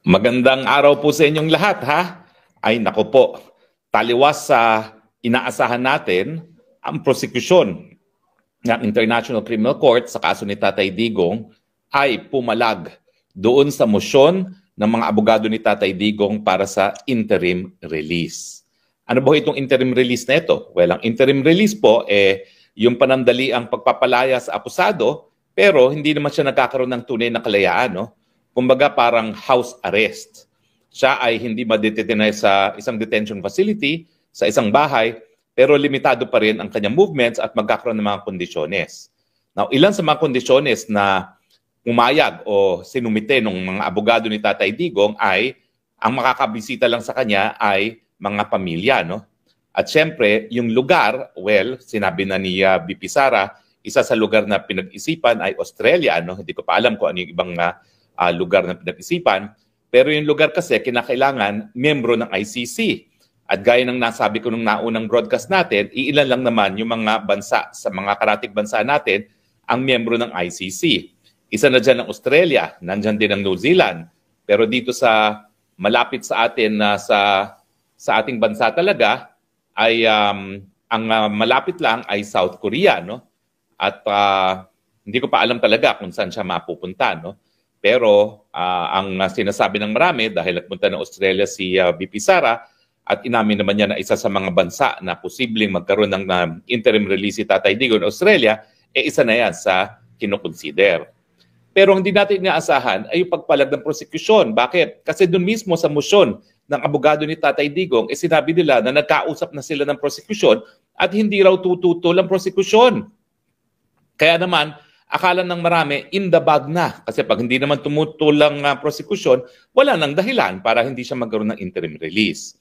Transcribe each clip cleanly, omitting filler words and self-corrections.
Magandang araw po sa inyong lahat, ha? Ay nako po, taliwas sa inaasahan natin ang prosekusyon ng International Criminal Court sa kaso ni Tatay Digong ay pumalag doon sa mosyon ng mga abogado ni Tatay Digong para sa interim release. Ano ba itong interim release na ito? Well, ang interim release po yung panandali ang pagpapalaya sa akusado, pero hindi naman siya nagkakaroon ng tunay na kalayaan, no? Kumbaga parang house arrest. Siya ay hindi madetenay sa isang detention facility, sa isang bahay, pero limitado pa rin ang kanyang movements at magkakaroon ng mga kondisyones. Now, ilan sa mga kondisyones na umayag o sinumite ng mga abogado ni Tatay Digong ay ang makakabisita lang sa kanya ay mga pamilya, no? At syempre, yung lugar, well, sinabi na ni BP Sara, isa sa lugar na pinag-isipan ay Australia, no? Hindi ko pa alam kung ano yung ibang lugar na pinag-isipan. Pero yung lugar kasi, kinakailangan membro ng ICC. At gaya ng nasabi ko nung naunang broadcast natin, iilan lang naman yung mga bansa, sa mga karatig bansa natin, ang membro ng ICC. Isa na dyan ang Australia, nandyan din ang New Zealand. Pero dito sa malapit sa atin, sa ating bansa talaga, ay ang malapit lang ay South Korea, no? At hindi ko pa alam talaga kung saan siya mapupunta, no? Pero ang sinasabi ng marami, dahil nagpunta ng Australia si BP Sara, at inamin naman niya na isa sa mga bansa na posibleng magkaroon ng interim release si Tatay Digong in Australia, isa na yan sa kinukonsider. Pero hindi natin inaasahan ay yung pagpalag ng prosekusyon. Bakit? Kasi doon mismo sa motion ng abogado ni Tatay Digong, sinabi nila na nagkausap na sila ng prosekusyon at hindi raw tututol ang prosekusyon. Kaya naman, akala ng marami, in the bag na. Kasi pag hindi naman tumutulang prosekusyon, wala nang dahilan para hindi siya magkaroon ng interim release.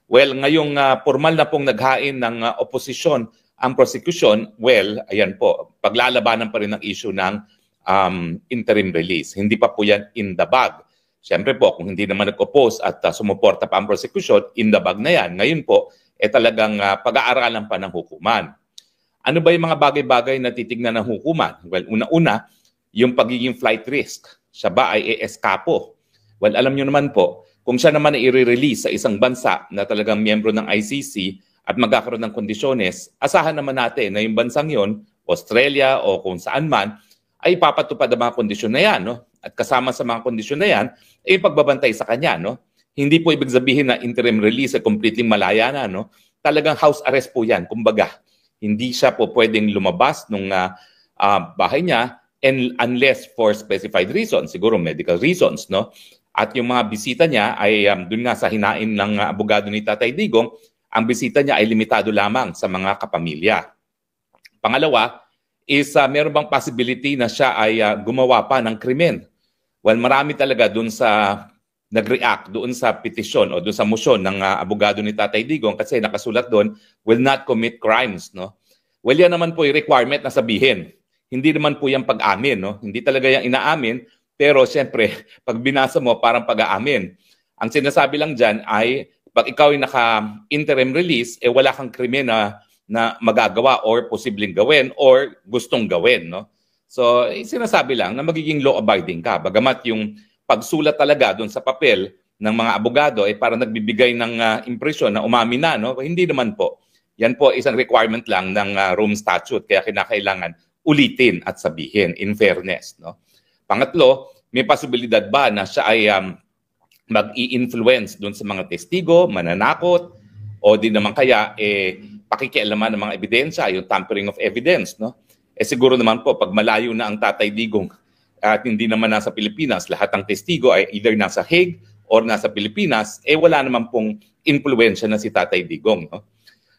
Well, ngayong formal na pong naghain ng oposisyon ang prosecution, well, ayan po, paglalabanan pa rin ang issue ng interim release. Hindi pa po yan in the bag. Siyempre po, kung hindi naman nag-oppose at sumuporta pa ang prosecution, in the bag na yan. Ngayon po, talagang pag-aaralan pa ng hukuman. Ano ba yung mga bagay-bagay na titignan ng hukuman? Well, una-una, yung pagiging flight risk. Siya ba ay eskapo? Well, alam nyo naman po, kung siya naman ay i-release sa isang bansa na talagang miyembro ng ICC at magkakaroon ng kondisyones, asahan naman natin na yung bansang yon, Australia o kung saan man, ay ipapatupad ang mga kondisyon na yan, no? At kasama sa mga kondisyon na yan, ay pagbabantay sa kanya, no? Hindi po ibig sabihin na interim release ay completely malaya na, no? Talagang house arrest po yan, kumbaga. Hindi siya po pwedeng lumabas ng bahay niya unless for specified reasons, siguro medical reasons, no? At yung mga bisita niya ay dun nga sa hinain ng abogado ni Tatay Digong, ang bisita niya ay limitado lamang sa mga kapamilya. Pangalawa is meron bang possibility na siya ay gumawa pa ng krimen? Well, marami talaga dun sa nag-react doon sa petisyon o doon sa motion ng abogado ni Tatay Digong kasi nakasulat doon, will not commit crimes, no? Well, yan naman po yung requirement na sabihin. Hindi naman po yung pag-amin, no? Hindi talaga yung inaamin, pero siyempre, pag binasa mo, parang pag-aamin. Ang sinasabi lang dyan ay, pag ikaw ay naka-interim release, wala kang krimen na magagawa or posibleng gawin or gustong gawin, no? So, sinasabi lang na magiging law-abiding ka. Bagamat yung pagsulat talaga doon sa papel ng mga abogado ay parang nagbibigay ng impresyon na umamin na, no? Hindi naman po. Yan po isang requirement lang ng Rome Statute, kaya kinakailangan ulitin at sabihin in fairness, no? Pangatlo, may posibilidad ba na siya ay mag-i-influence doon sa mga testigo, mananakot, o di naman kaya pakikialaman ng mga ebidensya, yung tampering of evidence, no? Siguro naman po, pag malayo na ang Tatay Digong at hindi naman nasa Pilipinas, lahat ng testigo ay either nasa Hague or nasa Pilipinas, wala naman pong influensya na si Tatay Digong, no?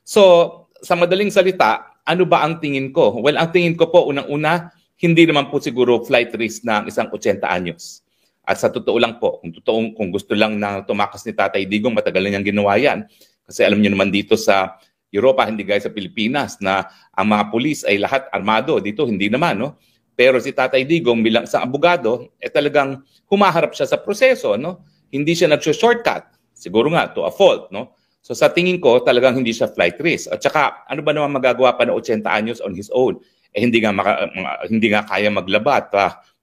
So, sa madaling salita, ano ba ang tingin ko? Well, ang tingin ko po, unang-una, hindi naman po siguro flight risk ng isang 80 anyos. At sa totoo lang po, kung gusto lang na tumakas ni Tatay Digong, matagal na niyang ginawa yan. Kasi alam niyo naman dito sa Europa, hindi gaya sa Pilipinas, na ang mga pulis ay lahat armado. Dito, hindi naman, no? Pero si Tatay Digong bilang isang abogado, talagang humaharap siya sa proseso, no? Hindi siya nag-shortcut. Siguro nga, to a fault, no? So sa tingin ko, talagang hindi siya flight risk. At saka, ano ba naman magagawa pa na 80 anyos on his own? Hindi nga kaya maglabat.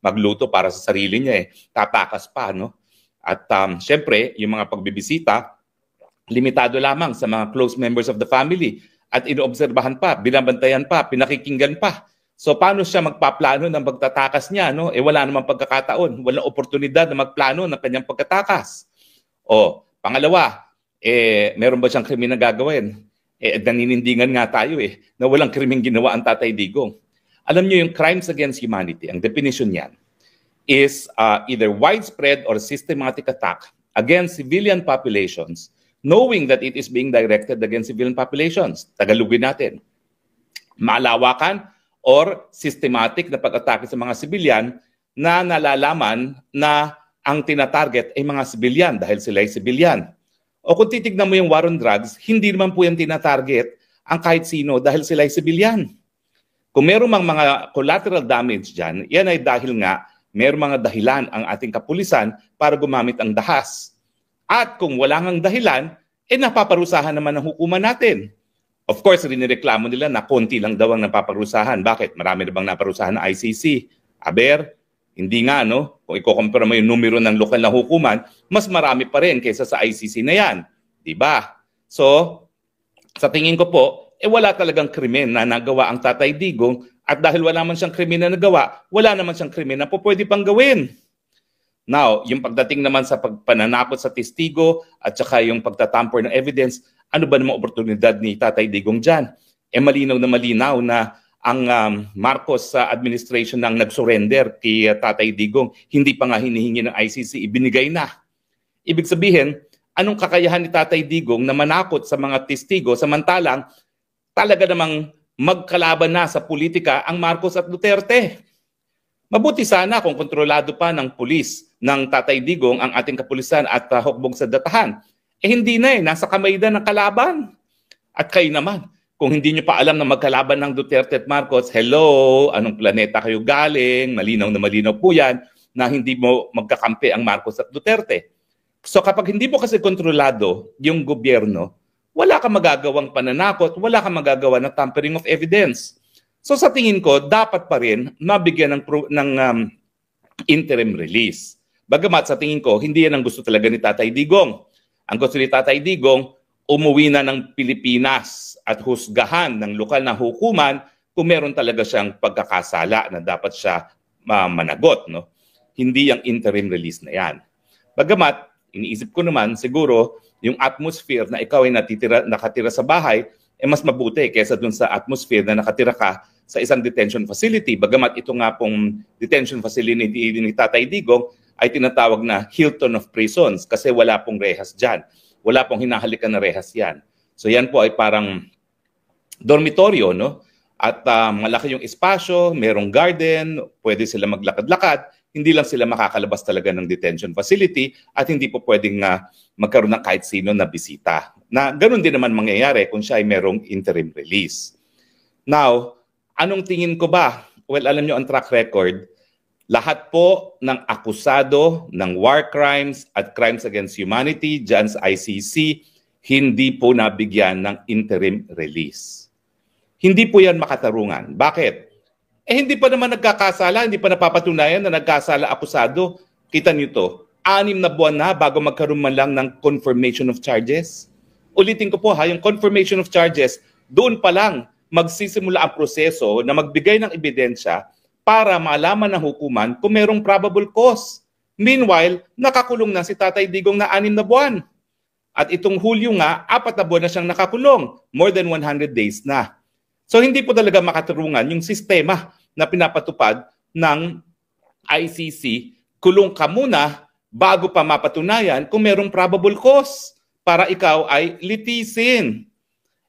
magluto para sa sarili niya eh. Tatakas pa, no? At syempre, yung mga pagbibisita, limitado lamang sa mga close members of the family. At inoobserbahan pa, binabantayan pa, pinakikinggan pa. So paano siya magpaplano ng pagtatakas niya? No? Eh wala namang pagkakataon, walang oportunidad na magplano ng kanyang pagtatakas. O, pangalawa, meron ba siyang krimen na gagawin? Naninindigan nga tayo na walang krimeng ginawa ang Tatay Digong. Alam niyo yung crimes against humanity, ang definition niyan is either widespread or systematic attack against civilian populations knowing that it is being directed against civilian populations. Tagalogin natin. Malawakan or systematic na pag-atake sa mga sibilyan na nalalaman na ang tinatarget ay mga sibilyan dahil sila ay sibilyan. O kung titignan mo yung war on drugs, hindi naman po yan tinatarget ang kahit sino dahil sila ay sibilyan. Kung meron mang mga collateral damage dyan, yan ay dahil nga meron mga dahilan ang ating kapulisan para gumamit ang dahas. At kung wala ngang dahilan, napaparusahan naman ang hukuman natin. Of course, rinireklamo nila na konti lang daw ang napaparusahan. Bakit? Marami na bang naparusahan ng ICC? Aber, hindi nga, no? Kung ikukumpara mo yung numero ng lokal na hukuman, mas marami pa rin kaysa sa ICC na yan. Diba? So, sa tingin ko po, wala talagang krimen na nagawa ang Tatay Digong at dahil wala man siyang krimen na nagawa, wala naman siyang krimen na po pwede pang gawin. Now, yung pagdating naman sa pagpananakot sa testigo at saka yung pagtatamper ng evidence, ano ba namang oportunidad ni Tatay Digong dyan? Malinaw na ang Marcos administration nang nag-surrender kay Tatay Digong, hindi pa nga hinihingi ng ICC, ibinigay na. Ibig sabihin, anong kakayahan ni Tatay Digong na manakot sa mga testigo samantalang talaga namang magkalaban na sa politika ang Marcos at Duterte? Mabuti sana kung kontrolado pa ng pulis ng Tatay Digong ang ating kapulisan at hukbong sa datahan. Hindi na nasa kamay na ng kalaban. At kayo naman, kung hindi nyo pa alam na magkalaban ng Duterte at Marcos, hello, anong planeta kayo galing? Malinaw na malinaw po yan na hindi mo magkakampi ang Marcos at Duterte. So kapag hindi mo kasi kontrolado yung gobyerno, wala kang magagawang pananakot, wala kang magagawa ng tampering of evidence. So sa tingin ko, dapat pa rin mabigyan ng interim release. Bagamat sa tingin ko, hindi yan ang gusto talaga ni Tatay Digong. Ang gusto ni Tatay Digong, umuwi na ng Pilipinas at husgahan ng lokal na hukuman kung meron talaga siyang pagkakasala na dapat siya managot. No? Hindi yung interim release na yan. Bagamat, iniisip ko naman, siguro, yung atmosphere na ikaw ay nakatira sa bahay, mas mabuti kaysa dun sa atmosphere na nakatira ka sa isang detention facility. Bagamat ito nga pong detention facility ni Tatay Digong ay tinatawag na Hilton of Prisons kasi wala pong rehas dyan. Wala pong hinahalikan na rehas yan. So yan po ay parang dormitoryo, no? At malaki yung espasyo, merong garden, pwede sila maglakad-lakad, hindi lang sila makakalabas talaga ng detention facility at hindi po pwedeng magkaroon ng kahit sino na bisita. Na ganun din naman mangyayari kung siya ay merong interim release. Now, anong tingin ko ba? Well, alam nyo ang track record, lahat po ng akusado ng war crimes at crimes against humanity dyan sa ICC, hindi po nabigyan ng interim release. Hindi po yan makatarungan. Bakit? Hindi pa naman nagkakasala, hindi pa napapatunayan na nagkasala akusado. Kita nyo to, 6 na buwan na bago magkaroon man lang ng confirmation of charges. Ulitin ko po yung confirmation of charges, doon pa lang magsisimula ang proseso na magbigay ng ebidensya para malaman ng hukuman kung merong probable cause. Meanwhile, nakakulong na si Tatay Digong na 6 na buwan. At itong Hulyo nga, 4 na buwan na siyang nakakulong. More than 100 days na. So hindi po talaga makatarungan yung sistema na pinapatupad ng ICC. Kulong ka muna bago pa mapatunayan kung merong probable cause para ikaw ay litisin.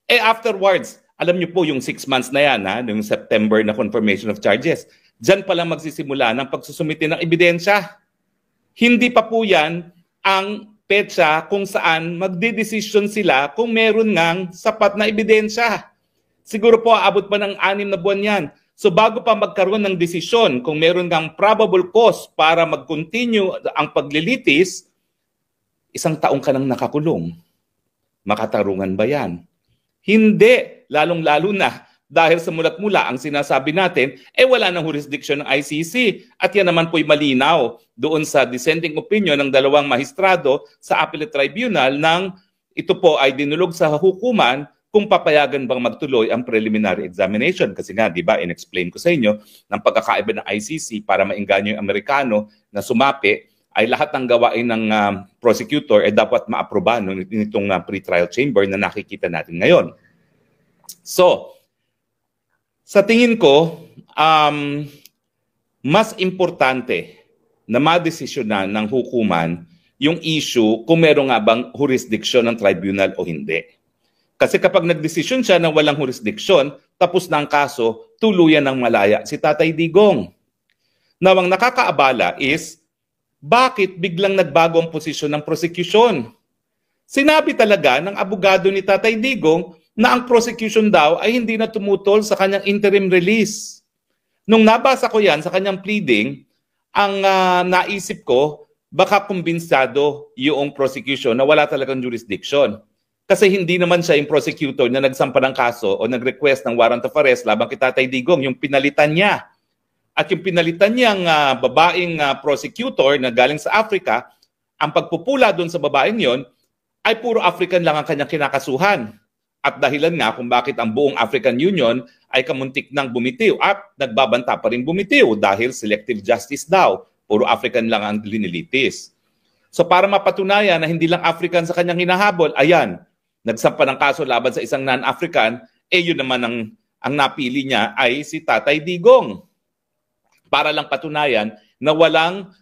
Afterwards, alam niyo po yung 6 months na yan, yung September na confirmation of charges. Diyan pa lang magsisimula ng pagsusumite ng ebidensya. Hindi pa po yan ang petsa kung saan magdedesisyon sila kung meron ngang sapat na ebidensya. Siguro po aabot pa ng 6 na buwan yan. So bago pa magkaroon ng desisyon kung meron ngang probable cause para mag-continue ang paglilitis, 1 taong ka nang nakakulong. Makatarungan ba yan? Hindi. Lalong-lalo na dahil sa mulat-mula ang sinasabi natin, wala nang jurisdiction ng ICC. At yan naman po'y malinaw doon sa dissenting opinion ng dalawang mahistrado sa Appellate Tribunal nang ito po ay dinulog sa hukuman kung papayagan bang magtuloy ang preliminary examination. Kasi nga, di ba, in-explain ko sa inyo ng pagkakaiba ng ICC para maingganyo yung Amerikano na sumapi ay lahat ng gawain ng prosecutor dapat maaproba nitong pre-trial chamber na nakikita natin ngayon. So, sa tingin ko, mas importante na madesisyonan ng hukuman yung issue kung meron nga bang jurisdiction ng tribunal o hindi. Kasi kapag nagdesisyon siya na walang jurisdiction, tapos na ang kaso, tuluyan ng malaya si Tatay Digong. Now, ang nakakaabala is, bakit biglang nagbago ang posisyon ng prosecution? Sinabi talaga ng abogado ni Tatay Digong na ang prosecution daw ay hindi na tumutol sa kanyang interim release. Nung nabasa ko yan sa kanyang pleading, ang naisip ko, baka kumbinsado yung prosecution na wala talagang jurisdiction. Kasi hindi naman siya yung prosecutor na nagsampa ng kaso o nag-request ng warrant of arrest labang kay Tatay Digong, yung pinalitan niya. At yung pinalitan niyang babaeng prosecutor na galing sa Africa, ang pagpupula doon sa babaeng yon ay puro African lang ang kanyang kinakasuhan. At dahilan nga kung bakit ang buong African Union ay kamuntik nang bumitiw at nagbabanta pa rin bumitiw dahil selective justice daw. Puro African lang ang linilitis. So para mapatunayan na hindi lang African sa kanyang hinahabol, ayan, nagsampa ng kaso laban sa isang non-African, yun naman ang napili niya ay si Tatay Digong. Para lang patunayan na walang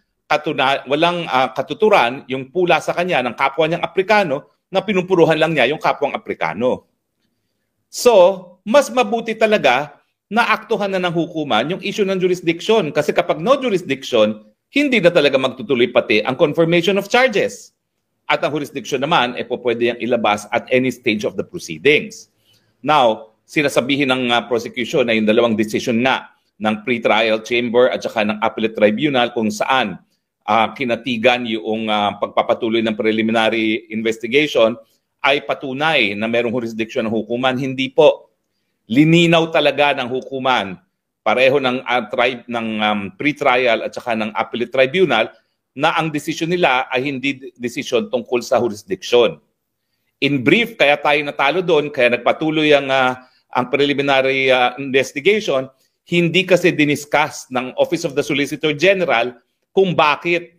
katuturan yung pula sa kanya ng kapwa niyang Aprikano na pinupuruhan lang niya yung kapwang Aprikano. So, mas mabuti talaga na aktuhan na ng hukuman yung issue ng jurisdiction. Kasi kapag no jurisdiction, hindi na talaga magtutuloy pati ang confirmation of charges. At ang jurisdiction naman, pwede yung ilabas at any stage of the proceedings. Now, sinasabihin ng prosecution na yung dalawang decision nga ng pre-trial chamber at saka ng appellate tribunal kung saan kinatigan yung pagpapatuloy ng preliminary investigation ay patunay na merong jurisdiction ng hukuman. Hindi po. Lininaw talaga ng hukuman, pareho ng pre-trial at saka ng appellate tribunal, na ang desisyon nila ay hindi desisyon tungkol sa jurisdiction. In brief, kaya tayo natalo doon, kaya nagpatuloy ang preliminary investigation, hindi kasi diniscuss ng Office of the Solicitor General kung bakit,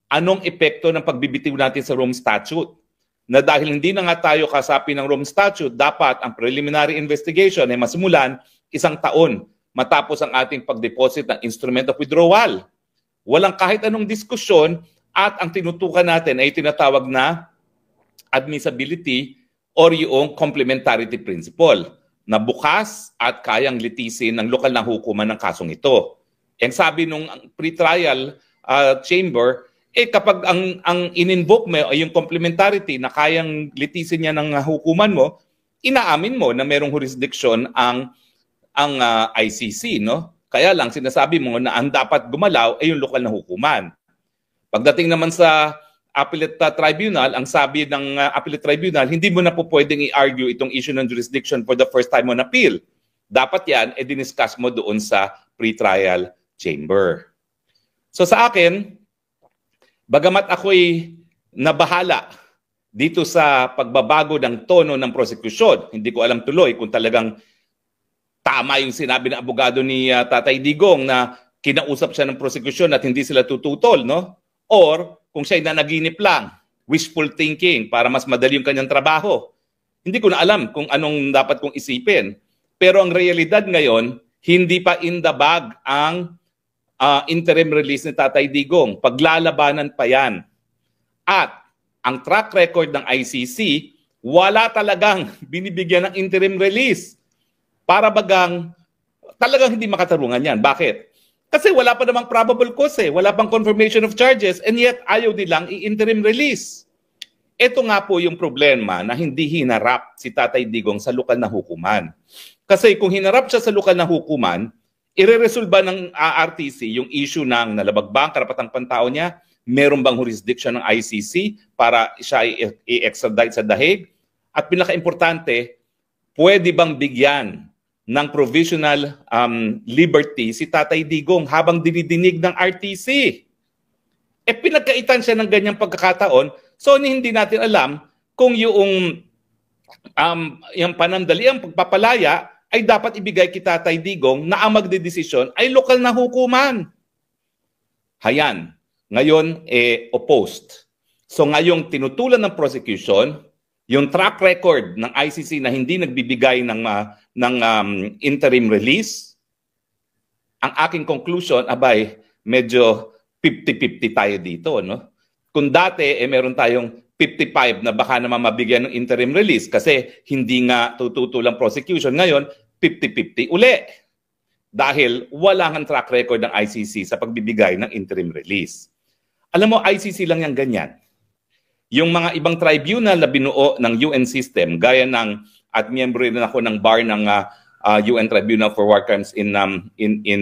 anong epekto ng pagbibitiw natin sa Rome Statute. Na dahil hindi na nga tayo kasapi ng Rome Statute, dapat ang preliminary investigation ay masimulan 1 taon matapos ang ating pag-deposit ng instrument of withdrawal. Walang kahit anong diskusyon at ang tinutukan natin ay tinatawag na admissibility or yung complementarity principle na bukas at kayang litisin ng lokal na hukuman ng kasong ito. Ang sabi nung pre-trial chamber, kapag ang in-invoke mo ay yung complementarity na kayang litisin niya ng hukuman mo, inaamin mo na merong jurisdiction ang ICC, no? Kaya lang sinasabi mo na ang dapat gumalaw ay yung lokal na hukuman. Pagdating naman sa appellate tribunal, ang sabi ng appellate tribunal, hindi mo na po pwedeng i-argue itong issue ng jurisdiction for the first time on appeal. Dapat yan, diniscuss mo doon sa pre-trial chamber. So sa akin, bagamat ako'y nabahala dito sa pagbabago ng tono ng prosecution, hindi ko alam tuloy kung talagang tama yung sinabi ng abogado ni Tatay Digong na kinausap siya ng prosecution at hindi sila tututol, no? Or kung siya'y nanaginip lang, wishful thinking para mas madali yung kanyang trabaho. Hindi ko na alam kung anong dapat kong isipin. Pero ang realidad ngayon, hindi pa in the bag ang interim release ni Tatay Digong. Paglalabanan pa yan. At ang track record ng ICC, wala talagang binibigyan ng interim release. Para bagang talagang hindi makatarungan yan. Bakit? Kasi wala pa namang probable cause eh. Wala pang confirmation of charges and yet ayaw nilang i-interim release. Ito nga po yung problema na hindi hinarap si Tatay Digong sa lokal na hukuman. Kasi kung hinarap siya sa lokal na hukuman, ireresolba ng RTC yung issue ng nalabag ba ang karapatang pantao niya, meron bang jurisdiction ng ICC para siya i-extradite sa The Hague, at pinaka-importante, pwede bang bigyan ng provisional liberty si Tatay Digong habang dinidinig ng RTC. Pinagkaitan siya ng ganyang pagkakataon, so hindi natin alam kung yung panandaliang pagpapalaya ay dapat ibigay kay Tatay Digong na ang magdedesisyon ay lokal na hukuman. Hayan, ngayon opposed. So ngayong tinutulan ng prosecution, yung track record ng ICC na hindi nagbibigay ng interim release, ang aking conclusion, abay, medyo 50-50 tayo dito, no? Kung dati meron tayong 55 na baka naman mabigyan ng interim release kasi hindi nga tututulang prosecution, ngayon 50-50 uli. Dahil wala ng track record ng ICC sa pagbibigay ng interim release. Alam mo, ICC lang yung ganyan. Yung mga ibang tribunal na binuo ng UN system, gaya ng, at miyembro rin ako ng bar ng UN Tribunal for War Crimes in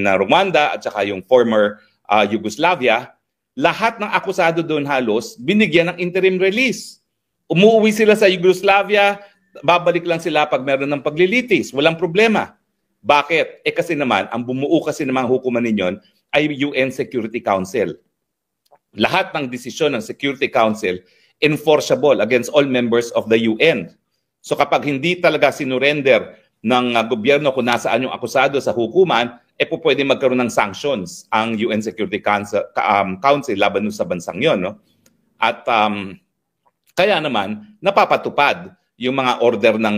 Rwanda at saka yung former Yugoslavia, lahat ng akusado doon halos binigyan ng interim release. Umuwi sila sa Yugoslavia, babalik lang sila pag meron ng paglilitis. Walang problema. Bakit? Kasi naman, ang bumuo kasi ng mga hukuman ninyon ay UN Security Council. Lahat ng desisyon ng Security Council enforceable against all members of the UN. So kapag hindi talaga sinurrender ng gobyerno kung nasaan yung akusado sa hukuman, pwede magkaroon ng sanctions ang UN Security Council laban sa bansang yon, no? At kaya naman napapatupad yung mga order ng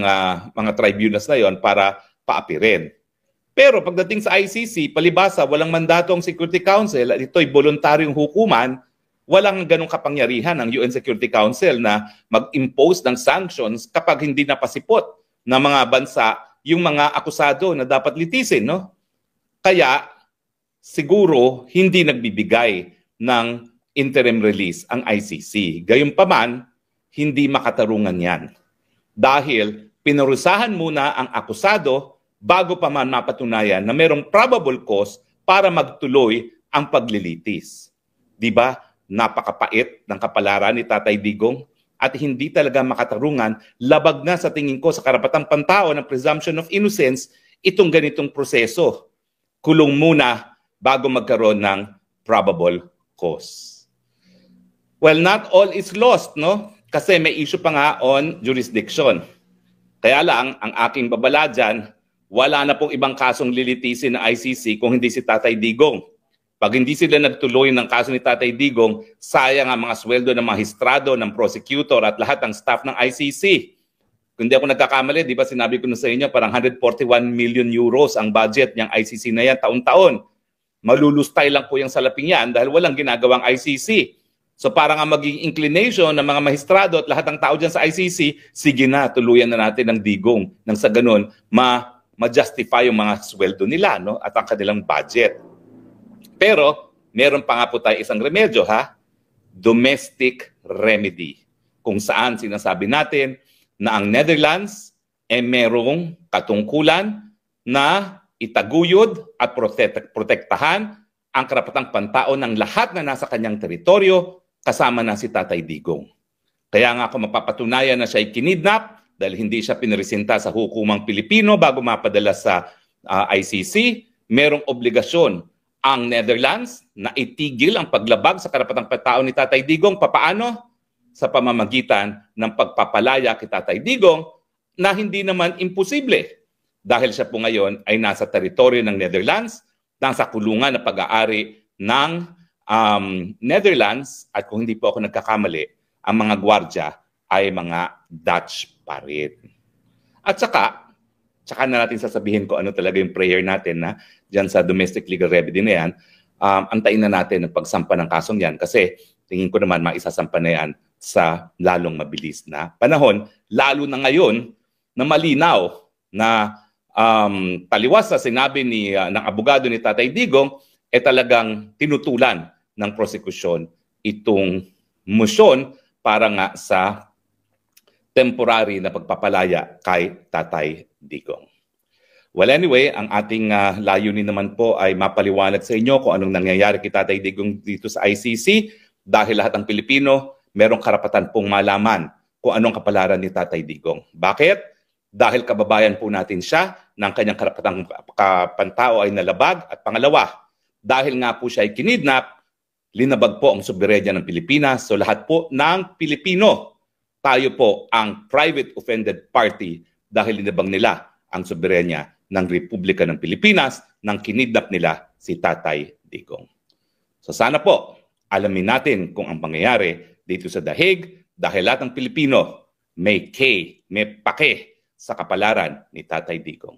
mga tribunals na yon para paapirin. Pero pagdating sa ICC, palibasa walang mandato ang Security Council at ito'y voluntaryong hukuman, walang ganong kapangyarihan ng UN Security Council na mag-impose ng sanctions kapag hindi napasipot ng mga bansa yung mga akusado na dapat litisin, no? Kaya siguro hindi nagbibigay ng interim release ang ICC. Gayunpaman, hindi makatarungan yan. Dahil pinurusahan muna ang akusado bago pa man mapatunayan na mayroong probable cause para magtuloy ang paglilitis. Di ba? Napakapait ng kapalaran ni Tatay Digong at hindi talaga makatarungan, labag na sa tingin ko sa karapatang pantao ng presumption of innocence itong ganitong proseso. Kulong muna bago magkaroon ng probable cause. Well, not all is lost, no? Kasi may issue pa nga on jurisdiction. Kaya lang, ang aking babala dyan, wala na pong ibang kasong lilitisin ng ICC kung hindi si Tatay Digong. Pag hindi sila nagtuloy ng kaso ni Tatay Digong, sayang ang mga sweldo ng magistrado, ng prosecutor at lahat ng staff ng ICC. Kung hindi ako nagkakamali, di ba sinabi ko na sa inyo, parang 141 million euros ang budget niyang ICC na yan taon-taon. Malulustay lang po yung salaping yan dahil walang ginagawang ICC. So parang ang maging inclination ng mga magistrado at lahat ng tao dyan sa ICC, sige na, tuluyan na natin ng Digong. Nang sa ganun, ma-justify yung mga sweldo nila, no? At ang kanilang budget. Pero, meron pa nga po tayo isang remedyo, ha? Domestic remedy. Kung saan sinasabi natin na ang Netherlands merong katungkulan na itaguyod at protektahan ang karapatang pantao ng lahat na nasa kanyang teritoryo kasama na si Tatay Digong. Kaya nga kung mapapatunayan na siya ay kinidnap dahil hindi siya pinresenta sa hukumang Pilipino bago mapadala sa ICC, merong obligasyon ang Netherlands na itigil ang paglabag sa karapatang pantao ni Tatay Digong. Papaano? Sa pamamagitan ng pagpapalaya kay Tatay Digong na hindi naman imposible dahil siya po ngayon ay nasa teritoryo ng Netherlands, nasa kulungan na pag-aari ng Netherlands at kung hindi po ako nagkakamali, ang mga gwardya ay mga Dutch pa rin. At saka na natin sasabihin ko ano talaga yung prayer natin na dyan sa domestic legal remedy na yan, antayin na natin ang pagsampa ng kasong yan kasi tingin ko naman maisasampa na yan sa lalong mabilis na panahon, lalo na ngayon na malinaw na taliwas sa sinabi ng abogado ni Tatay Digong, talagang tinutulan ng prosekusyon itong motion para nga sa temporary na pagpapalaya kay Tatay Digong. Well, anyway, ang ating layunin naman po ay mapaliwanag sa inyo kung anong nangyayari kay Tatay Digong dito sa ICC dahil lahat ng Pilipino merong karapatan pong malaman kung anong kapalaran ni Tatay Digong. Bakit? Dahil kababayan po natin siya, ng kanyang karapatang kapantao ay nalabag. At pangalawa, dahil nga po siya ay kinidnap, linabag po ang soberenya ng Pilipinas. So lahat po ng Pilipino, tayo po ang private offended party dahil linabag nila ang soberenya ng Republika ng Pilipinas nang kinidnap nila si Tatay Digong. So sana po, alamin natin kung ang pangyayari dito sa The Hague dahil lahat ng Pilipino may pake sa kapalaran ni Tatay Digong.